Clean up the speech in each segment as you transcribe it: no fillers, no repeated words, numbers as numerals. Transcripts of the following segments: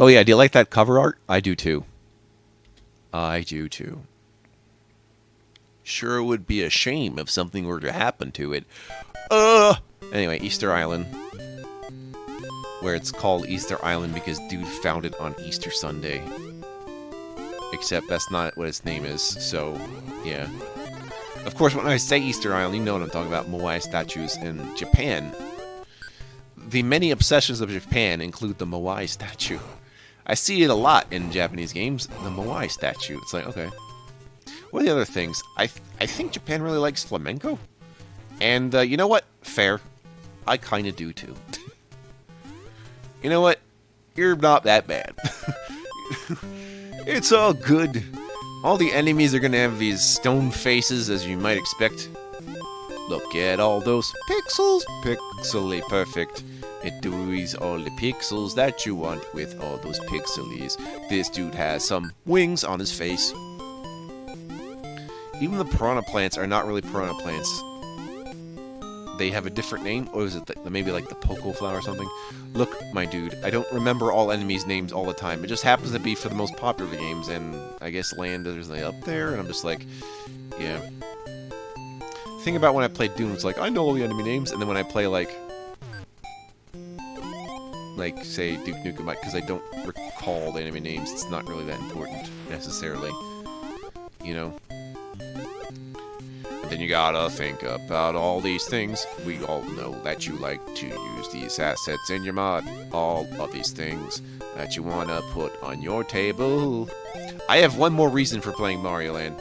Oh yeah, do you like that cover art? I do too. I do too. Sure would be a shame if something were to happen to it. Uh Anyway, Easter Island. Where it's called Easter Island because dude found it on Easter Sunday. Except that's not what its name is, so yeah. Of course, when I say Easter Island, you know what I'm talking about, Moai statues in Japan. The many obsessions of Japan include the Moai statue. I see it a lot in Japanese games, the Moai statue. It's like, okay. What are the other things? I think Japan really likes flamenco. And you know what? Fair. I kind of do too. You know what? You're not that bad. It's all good. All the enemies are going to have these stone faces, as you might expect. Look at all those pixels. Pixely perfect. It does all the pixels that you want with all those pixelies. This dude has some wings on his face. Even the piranha plants are not really piranha plants. They have a different name, or is it maybe like the Poco flower or something? Look, my dude, I don't remember all enemies' names all the time. It just happens to be for the most popular games, and I guess land is up there, and I'm just like, yeah. The thing about when I play Doom, it's like, I know all the enemy names, and then when I play like say Duke Nukem, because I don't recall the enemy names, it's not really that important necessarily, you know. Then you gotta think about all these things. We all know that you like to use these assets in your mod. All of these things that you wanna put on your table. I have one more reason for playing Mario Land.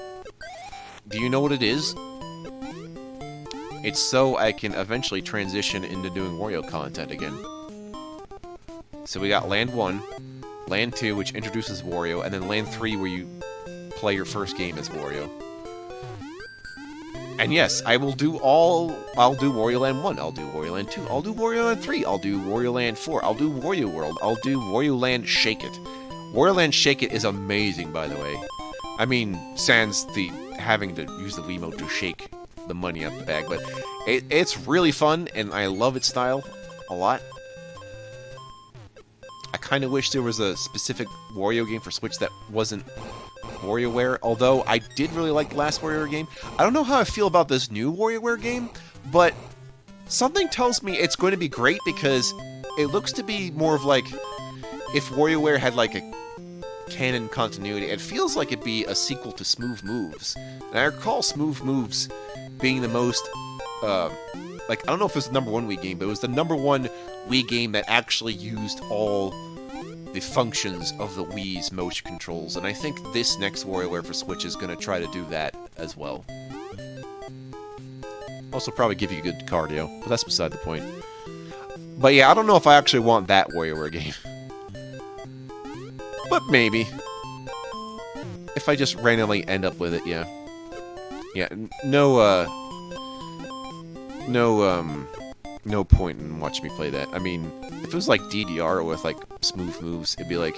Do you know what it is? It's so I can eventually transition into doing Wario content again. So we got Land 1, Land 2, which introduces Wario, and then Land 3, where you play your first game as Wario. And yes, I will do I'll do Wario Land 1, I'll do Wario Land 2, I'll do Wario Land 3, I'll do Wario Land 4, I'll do Wario World, I'll do Wario Land Shake It. Wario Land Shake It is amazing, by the way. I mean, sans the having to use the Wiimote to shake the money out the bag, but it's really fun, and I love its style a lot. I kind of wish there was a specific Wario game for Switch that wasn't WarioWare, although I did really like the last WarioWare game. I don't know how I feel about this new WarioWare game, but something tells me it's going to be great because it looks to be more of like if WarioWare had like a canon continuity. It feels like it'd be a sequel to Smooth Moves. And I recall Smooth Moves being the most, like, I don't know if it was the #1 Wii game, but it was the #1 Wii game that actually used all the functions of the Wii's motion controls, and I think this next WarioWare for Switch is going to try to do that as well. Also probably give you good cardio, but that's beside the point. But yeah, I don't know if I actually want that WarioWare game. But maybe. If I just randomly end up with it, yeah. Yeah, no point in watching me play that. I mean, if it was like DDR with like Smooth Moves, it'd be like,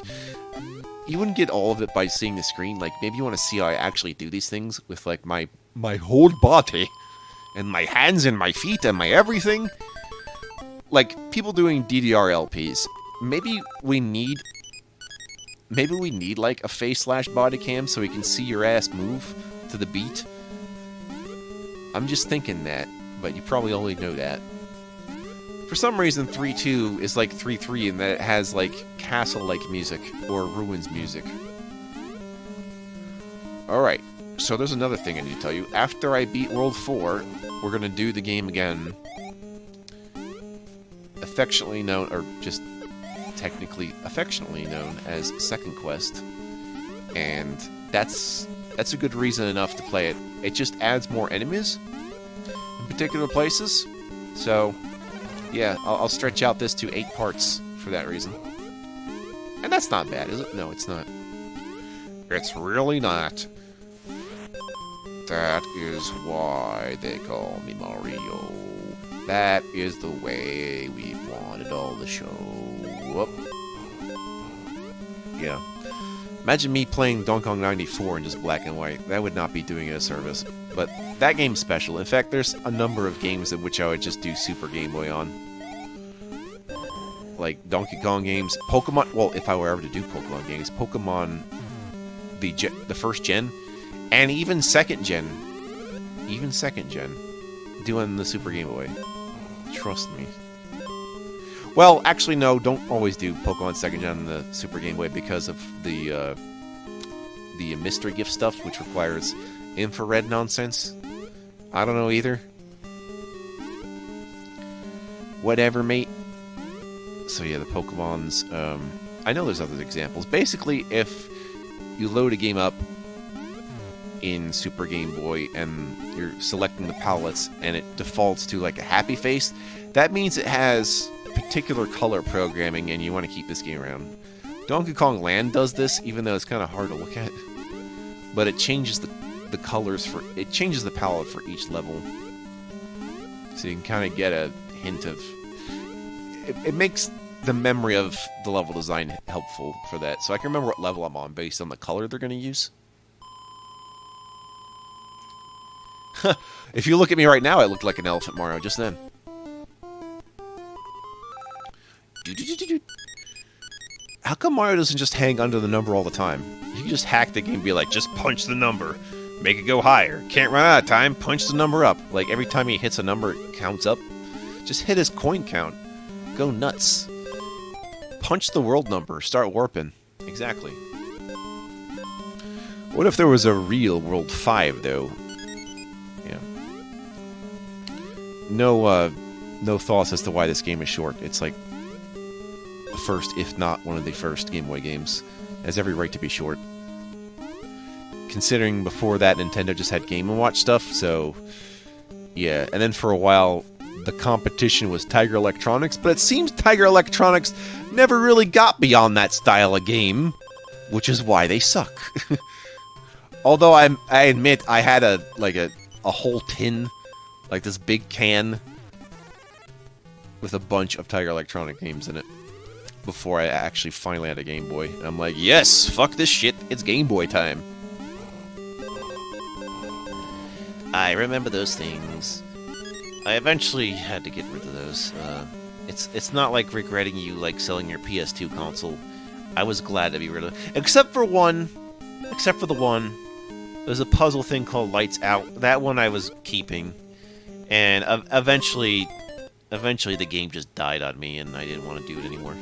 you wouldn't get all of it by seeing the screen. Like, maybe you want to see how I actually do these things with like my whole body and my hands and my feet and my everything. Like, people doing DDR LPs, maybe we need like a face/body cam so we can see your ass move to the beat. I'm just thinking that, but you probably only know that. For some reason, 3.2 is like 3.3 in that it has like castle-like music or ruins music. Alright, so there's another thing I need to tell you. After I beat World 4, we're gonna do the game again. Affectionately known, or just technically affectionately known as Second Quest. And that's a good reason enough to play it. It just adds more enemies in particular places. So yeah, I'll stretch out this to 8 parts for that reason. And that's not bad, is it? No, it's not. It's really not. That is why they call me Mario. That is the way we wanted all the show. Whoop. Yeah. Imagine me playing Donkey Kong 94 in just black and white. That would not be doing it a service. But that game's special. In fact, there's a number of games in which I would just do Super Game Boy on. like Donkey Kong games, Pokemon. Well, if I were ever to do Pokemon games, Pokemon, the first gen, and even second gen, doing the Super Game Boy. Trust me. Well, actually, no. Don't always do Pokemon second gen on the Super Game Boy because of the mystery gift stuff, which requires infrared nonsense. I don't know either. Whatever, mate. So yeah, the Pokemons. I know there's other examples. Basically, if you load a game up in Super Game Boy and you're selecting the palettes and it defaults to like a happy face, that means it has particular color programming and you want to keep this game around. Donkey Kong Land does this, even though it's kind of hard to look at. But it changes the colors for... It changes the palette for each level. So you can kind of get a hint of... It makes the memory of the level design helpful for that. So I can remember what level I'm on based on the color they're going to use. If you look at me right now, I look like an Elephant Mario just then. How come Mario doesn't just hang under the number all the time? You can just hack the game and be like, just punch the number. Make it go higher. Can't run out of time, punch the number up. Like, every time he hits a number, it counts up. Just hit his coin count. Go nuts. Punch the world number. Start warping. Exactly. What if there was a real World 5, though? Yeah. No thoughts as to why this game is short. It's like the first, if not one of the first Game Boy games. It has every right to be short. Considering before that Nintendo just had Game & Watch stuff, so yeah. And then for a while the competition was Tiger Electronics, but it seems Tiger Electronics never really got beyond that style of game, which is why they suck. Although I admit I had a whole tin, like this big can with a bunch of Tiger Electronic games in it before I actually finally had a Game Boy. And I'm like, yes, fuck this shit, it's Game Boy time. I remember those things. I eventually had to get rid of those. It's not like regretting you like selling your PS2 console. I was glad to be rid of it. Except for the one. There's a puzzle thing called Lights Out. That one I was keeping. And eventually the game just died on me and I didn't want to do it anymore.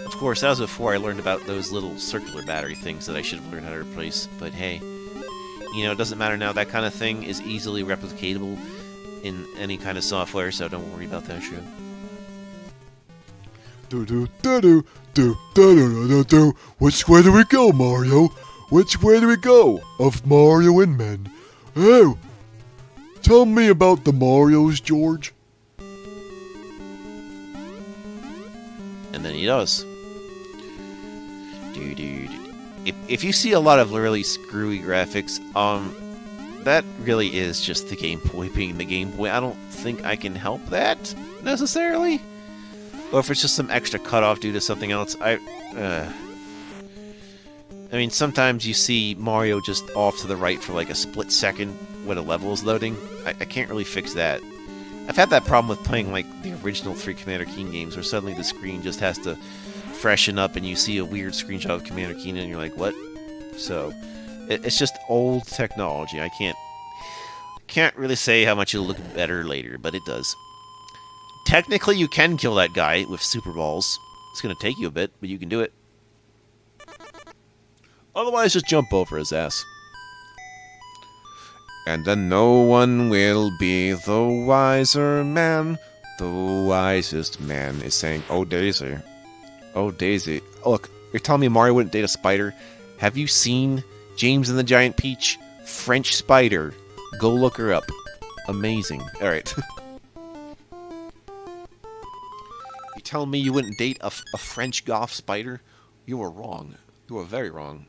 Of course, that was before I learned about those little circular battery things that I should have learned how to replace. But hey, you know, it doesn't matter now. That kind of thing is easily replicatable in any kind of software, so don't worry about that shit. Which way do we go, Mario? Which way do we go? Of Mario and men. Oh, tell me about the Marios, George. And then he does. If you see a lot of really screwy graphics, that really is just the Game Boy being the Game Boy. I don't think I can help that, necessarily. Or if it's just some extra cutoff due to something else. I mean, sometimes you see Mario just off to the right for like a split second when a level is loading. I can't really fix that. I've had that problem with playing like the original 3 Commander Keen games where suddenly the screen just has to freshen up and you see a weird screenshot of Commander Keen and you're like, what? So, it's just old technology. I can't really say how much it'll look better later, but it does. Technically, you can kill that guy with Super Balls. It's going to take you a bit, but you can do it. Otherwise, just jump over his ass. And then no one will be the wiser man. The wisest man is saying, oh, Daisy. Oh, Daisy. Look, you're telling me Mario wouldn't date a spider? Have you seen James and the Giant Peach? French spider. Go look her up. Amazing. Alright. You telling me you wouldn't date a French goth spider? You were wrong. You were very wrong.